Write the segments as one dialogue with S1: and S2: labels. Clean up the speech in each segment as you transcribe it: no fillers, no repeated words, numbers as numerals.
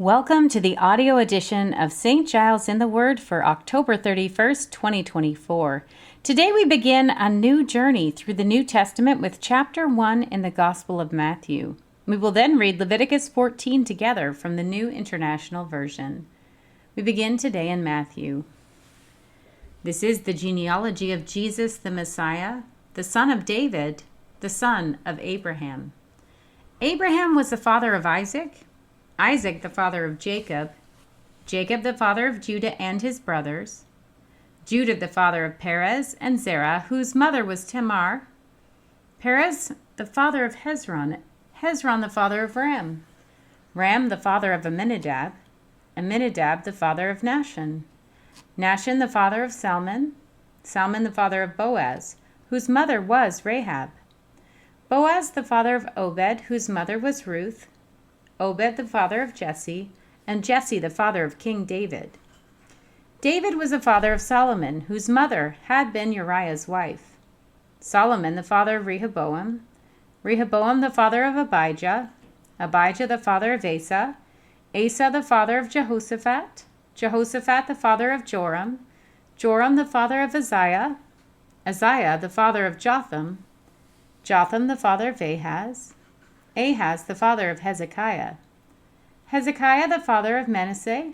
S1: Welcome to the audio edition of St. Giles in the Word for October 31st, 2024. Today we begin a new journey through the New Testament with chapter 1 in the Gospel of Matthew. We will then read Leviticus 14 together from the New International Version. We begin today in Matthew. This is the genealogy of Jesus the Messiah, the son of David, the son of Abraham. Abraham was the father of Isaac, Isaac the father of Jacob, Jacob the father of Judah and his brothers, Judah the father of Perez and Zerah, whose mother was Tamar, Perez the father of Hezron, Hezron the father of Ram, Ram the father of Amminadab, Amminadab the father of Nahshon, Nahshon the father of Salmon, Salmon the father of Boaz, whose mother was Rahab, Boaz the father of Obed, whose mother was Ruth, Obed the father of Jesse, and Jesse the father of King David. David was the father of Solomon, whose mother had been Uriah's wife. Solomon the father of Rehoboam, Rehoboam the father of Abijah, Abijah the father of Asa, Asa the father of Jehoshaphat, Jehoshaphat the father of Joram, Joram the father of Uzziah, Uzziah the father of Jotham, Jotham the father of Ahaz, Ahaz the father of Hezekiah, Hezekiah the father of Manasseh,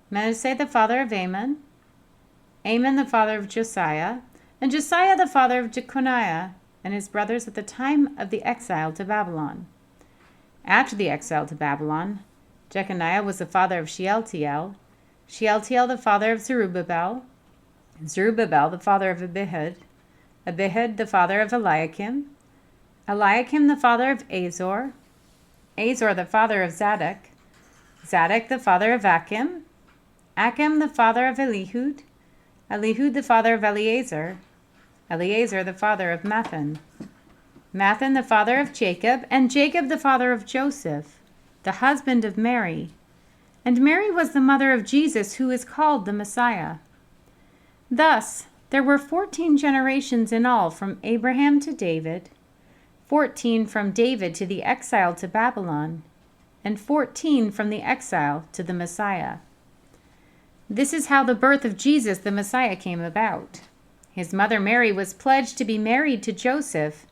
S1: Manasseh the father of Amon, Amon the father of Josiah, and Josiah the father of Jeconiah and his brothers at the time of the exile to Babylon. After the exile to Babylon, Jeconiah was the father of Shealtiel, Shealtiel the father of Zerubbabel, Zerubbabel the father of Abihud, Abihud the father of Eliakim, Eliakim the father of Azor, Azor the father of Zadok, Zadok the father of Achim, Achim the father of Elihud, Elihud the father of Eleazar, Eleazar the father of Mathan, Mathan the father of Jacob, and Jacob the father of Joseph, the husband of Mary. And Mary was the mother of Jesus, who is called the Messiah. Thus, there were 14 generations in all from Abraham to David, 14 from David to the exile to Babylon, and 14 from the exile to the Messiah. This is how the birth of Jesus the Messiah came about. His mother Mary was pledged to be married to Joseph,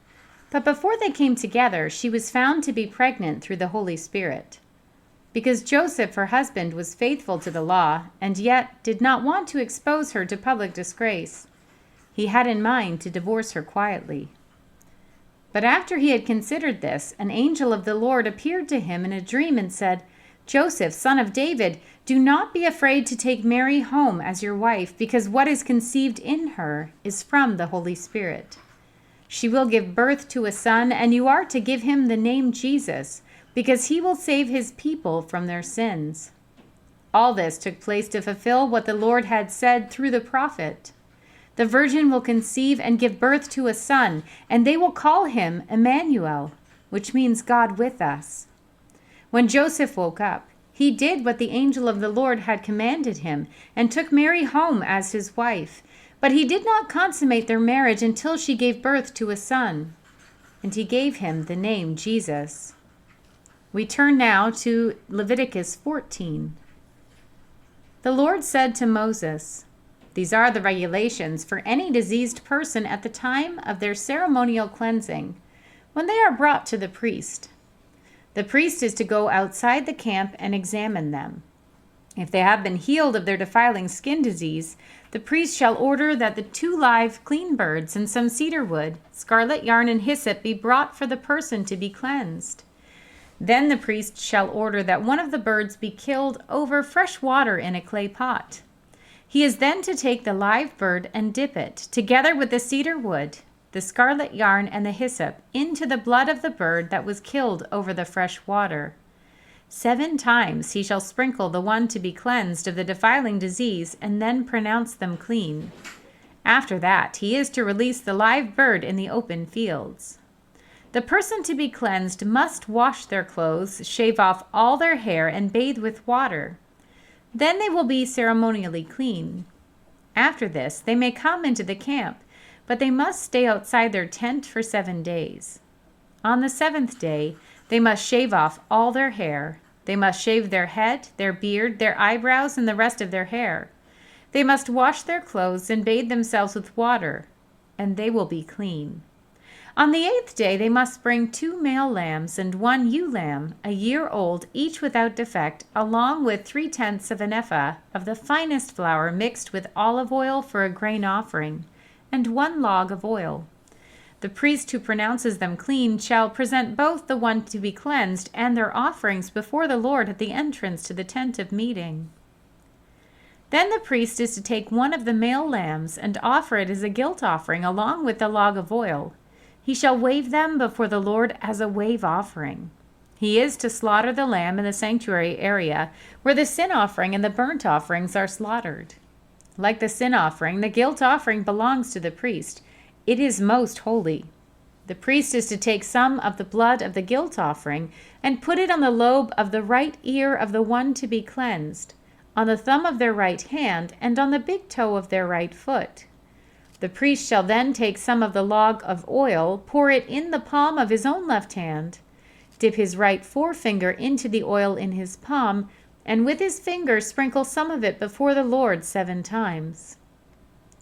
S1: but before they came together, she was found to be pregnant through the Holy Spirit. Because Joseph, her husband, was faithful to the law, and yet did not want to expose her to public disgrace, he had in mind to divorce her quietly. But after he had considered this, an angel of the Lord appeared to him in a dream and said, "Joseph, son of David, do not be afraid to take Mary home as your wife, because what is conceived in her is from the Holy Spirit. She will give birth to a son, and you are to give him the name Jesus, because he will save his people from their sins." All this took place to fulfill what the Lord had said through the prophet. The virgin will conceive and give birth to a son, and they will call him Emmanuel, which means God with us. When Joseph woke up, he did what the angel of the Lord had commanded him, and took Mary home as his wife. But he did not consummate their marriage until she gave birth to a son, and he gave him the name Jesus. We turn now to Leviticus 14. The Lord said to Moses, "These are the regulations for any diseased person at the time of their ceremonial cleansing, when they are brought to the priest. The priest is to go outside the camp and examine them. If they have been healed of their defiling skin disease, the priest shall order that the 2 live clean birds and some cedar wood, scarlet yarn, and hyssop be brought for the person to be cleansed. Then the priest shall order that one of the birds be killed over fresh water in a clay pot. He is then to take the live bird and dip it, together with the cedar wood, the scarlet yarn, and the hyssop, into the blood of the bird that was killed over the fresh water. 7 times he shall sprinkle the one to be cleansed of the defiling disease, and then pronounce them clean. After that, he is to release the live bird in the open fields. The person to be cleansed must wash their clothes, shave off all their hair, and bathe with water. Then they will be ceremonially clean. After this, they may come into the camp, but they must stay outside their tent for 7 days. On the 7th day, they must shave off all their hair, They must shave their head, their beard, their eyebrows, and the rest of their hair. They must wash their clothes and bathe themselves with water, and they will be clean. On the 8th day they must bring 2 male lambs and 1 ewe lamb, a year old, each without defect, along with 3/10 of an ephah of the finest flour mixed with olive oil for a grain offering, and 1 log of oil. The priest who pronounces them clean shall present both the one to be cleansed and their offerings before the Lord at the entrance to the tent of meeting. Then the priest is to take one of the male lambs and offer it as a guilt offering along with the log of oil. He shall wave them before the Lord as a wave offering. He is to slaughter the lamb in the sanctuary area where the sin offering and the burnt offerings are slaughtered. Like the sin offering, the guilt offering belongs to the priest. It is most holy. The priest is to take some of the blood of the guilt offering and put it on the lobe of the right ear of the one to be cleansed, on the thumb of their right hand, and on the big toe of their right foot. The priest shall then take some of the log of oil, pour it in the palm of his own left hand, dip his right forefinger into the oil in his palm, and with his finger sprinkle some of it before the Lord 7 times.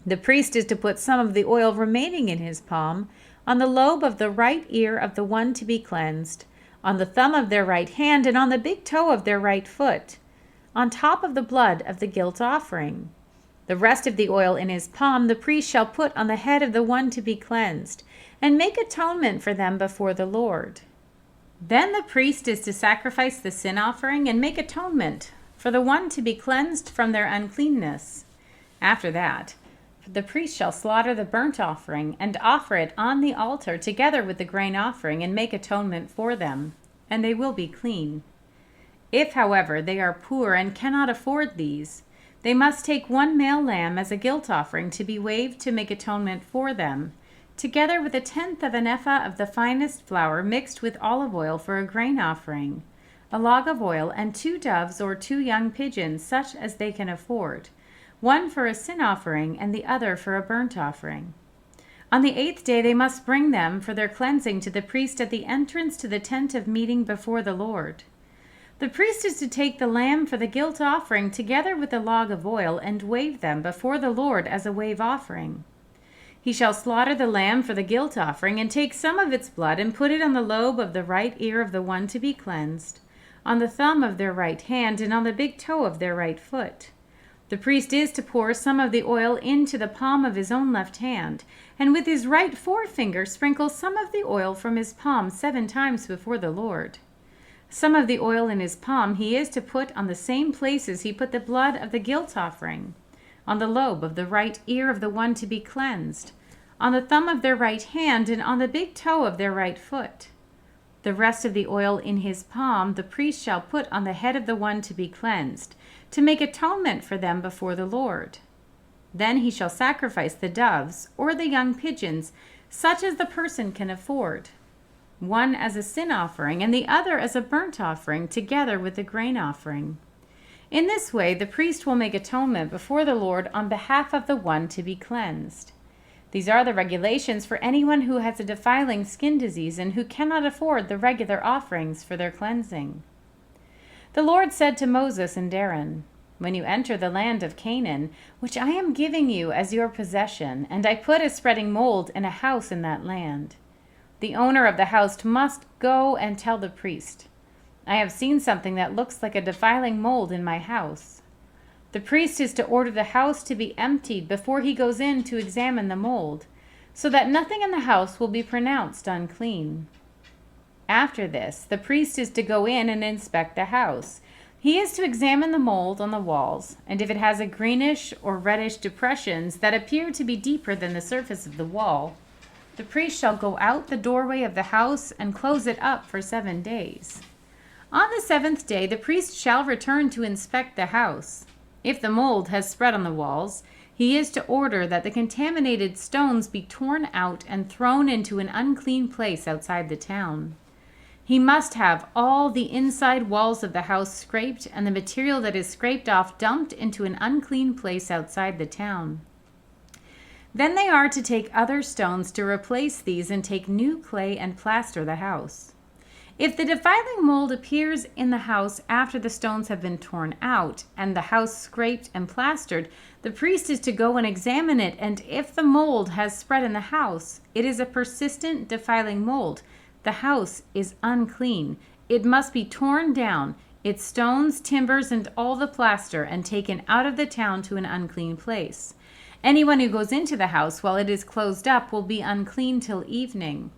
S1: The priest is to put some of the oil remaining in his palm on the lobe of the right ear of the one to be cleansed, on the thumb of their right hand, and on the big toe of their right foot, on top of the blood of the guilt offering. The rest of the oil in his palm the priest shall put on the head of the one to be cleansed, and make atonement for them before the Lord. Then the priest is to sacrifice the sin offering and make atonement for the one to be cleansed from their uncleanness. After that, the priest shall slaughter the burnt offering and offer it on the altar together with the grain offering and make atonement for them, and they will be clean. If, however, they are poor and cannot afford these, they must take 1 male lamb as a guilt offering to be waved to make atonement for them, together with 1/10 of an ephah of the finest flour mixed with olive oil for a grain offering, a log of oil, and 2 doves or 2 young pigeons, such as they can afford, one for a sin offering and the other for a burnt offering. On the 8th day they must bring them for their cleansing to the priest at the entrance to the tent of meeting before the Lord. The priest is to take the lamb for the guilt offering together with the log of oil and wave them before the Lord as a wave offering. He shall slaughter the lamb for the guilt offering and take some of its blood and put it on the lobe of the right ear of the one to be cleansed, on the thumb of their right hand, and on the big toe of their right foot. The priest is to pour some of the oil into the palm of his own left hand, and with his right forefinger sprinkle some of the oil from his palm 7 times before the Lord. Some of the oil in his palm he is to put on the same places he put the blood of the guilt offering, on the lobe of the right ear of the one to be cleansed, on the thumb of their right hand, and on the big toe of their right foot. The rest of the oil in his palm the priest shall put on the head of the one to be cleansed, to make atonement for them before the Lord. Then he shall sacrifice the doves or the young pigeons, such as the person can afford, one as a sin offering and the other as a burnt offering, together with the grain offering. In this way the priest will make atonement before the Lord on behalf of the one to be cleansed. These are the regulations for anyone who has a defiling skin disease and who cannot afford the regular offerings for their cleansing. The Lord said to Moses and Aaron, "When you enter the land of Canaan, which I am giving you as your possession, and I put a spreading mold in a house in that land, the owner of the house must go and tell the priest, 'I have seen something that looks like a defiling mold in my house.' The priest is to order the house to be emptied before he goes in to examine the mold, so that nothing in the house will be pronounced unclean. After this, the priest is to go in and inspect the house. He is to examine the mold on the walls, and if it has a greenish or reddish depressions that appear to be deeper than the surface of the wall, the priest shall go out the doorway of the house and close it up for 7 days. On the 7th day the priest shall return to inspect the house. If the mold has spread on the walls, he is to order that the contaminated stones be torn out and thrown into an unclean place outside the town. He must have all the inside walls of the house scraped and the material that is scraped off dumped into an unclean place outside the town. Then they are to take other stones to replace these and take new clay and plaster the house. If the defiling mold appears in the house after the stones have been torn out and the house scraped and plastered, the priest is to go and examine it, and if the mold has spread in the house, it is a persistent defiling mold. The house is unclean. It must be torn down, its stones, timbers, and all the plaster, and taken out of the town to an unclean place. Anyone who goes into the house while it is closed up will be unclean till evening.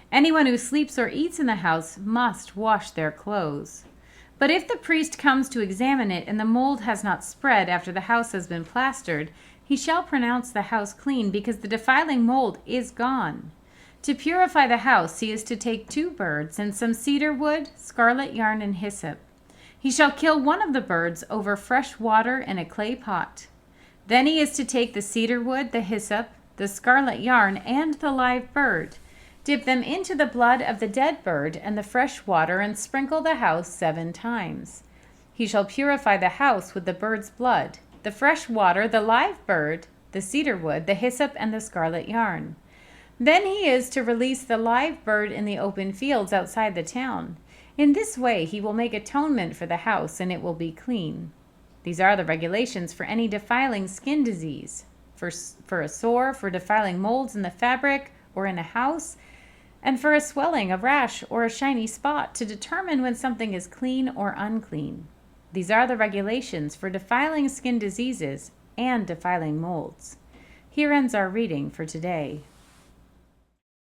S1: Anyone who sleeps or eats in the house must wash their clothes. But if the priest comes to examine it and the mold has not spread after the house has been plastered, he shall pronounce the house clean, because the defiling mold is gone. To purify the house, he is to take 2 birds and some cedar wood, scarlet yarn, and hyssop. He shall kill one of the birds over fresh water in a clay pot. Then he is to take the cedar wood, the hyssop, the scarlet yarn, and the live bird. Dip them into the blood of the dead bird and the fresh water, and sprinkle the house 7 times. He shall purify the house with the bird's blood, the fresh water, the live bird, the cedar wood, the hyssop, and the scarlet yarn. Then he is to release the live bird in the open fields outside the town. In this way he will make atonement for the house, and it will be clean. These are the regulations for any defiling skin disease, for a sore, for defiling molds in the fabric or in a house, and for a swelling, a rash, or a shiny spot, to determine when something is clean or unclean. These are the regulations for defiling skin diseases and defiling molds. Here ends our reading for today.